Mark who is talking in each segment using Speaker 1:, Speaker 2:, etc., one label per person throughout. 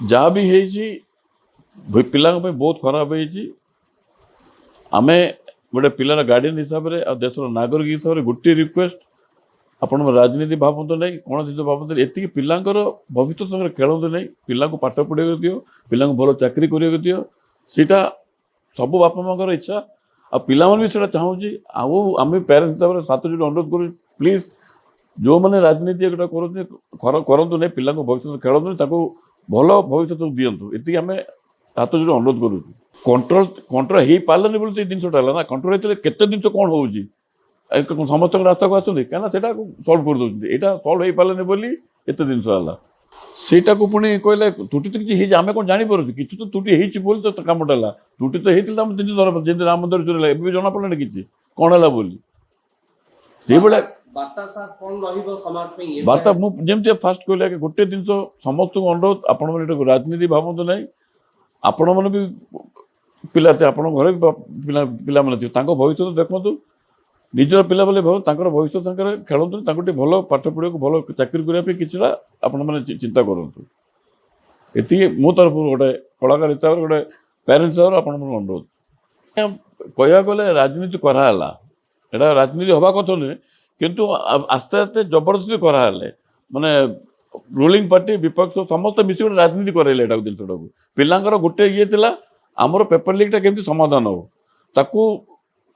Speaker 1: जहाँ भी है पिला बहुत खराब है आमे गोटे पिलार गार्डियन हिसाब से आ देशर नागरिक हिसाब से गोटे रिक्वेस्ट आपण राजनीति भावतु नहीं कौन जिन भावतु एति पिलांकर भविष्य संगे खेलतु नहीं पिला पाठ पढ़ाई दियो पिला भल चाकरी कर दियो सीटा सब बापा माँ इच्छा आ पिला भी से चाहूँगी आम पेरेंट्स हिसाब से सात जोड़ी अनुरोध कर प्लीज जो मैंने राजनीति करतु नहीं पिला भविष्य खेलतु नहीं भल भविष्य दिंतु ये आम हाथ जोड़ी अनुरोध करूँ कंट्रोल हो पारे बोली जिनसा ना कंट्रोल होते केते जिन कौन हो समस्त रास्ता को आसती कहीं सल्व कर दूसरी यहाँ सल्व हो पारे बोली एत जिनसा सेटा को पुणी कहले त्रुटि तो किसी आम कौन जापर कि तो त्रुटि हो तो कमटा है त्रुटि तो होता जमी राम मंदिर चोरी एवं जना पड़ा कि कौन है बोली से वार्ता मुझे फास्ट कहली गोटे जिन समस्त अनुरोध आपण राजनीति भावतु ना आपण मैंने भी पिला आप घर पिला भविष्य देखु निजर पिला बोले भाव भविष्य सागर खेलते भल पाठ पढ़ा भल चाकरी करने कि चिंता करूँ ये मो तरफ गोटे कलाकार हिसाब से गोटे पेरेंट्स हिसाब से आप अनुरोध कह गले राजनीति कराला एटा राजनीति हवा कथा नुहे किंतु आस्ते आस्ते जबरदस्ती कराले माने रूलिंग पार्टी विपक्ष समस्त मिसी गोटे राजनीति कराइले जिनसा पिलांकर गोटे ये थिला आमर पेपर लीक केमती समाधान हो ताकू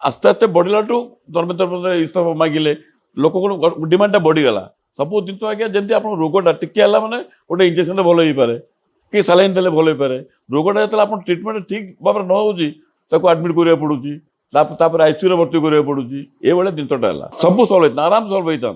Speaker 1: आस्ते आस्ते बढ़ला धर्मेन्द्र इस्तफा मागिले लोक को डिमांडा बढ़ीगला सब जिन आज्ञा जमी आप रोगटा टिके है मैंने गोटे इंजेक्शन भल हो पारे कि सालाइन देले भल हो पारे रोगटा जो आप ट्रिटमेंट ठीक भाव न हो आडमिट करा पड़ूँ आईसीयू भर्ती करा पड़ूँ ये जिनसा सब सल्व होता आराम सल्व होता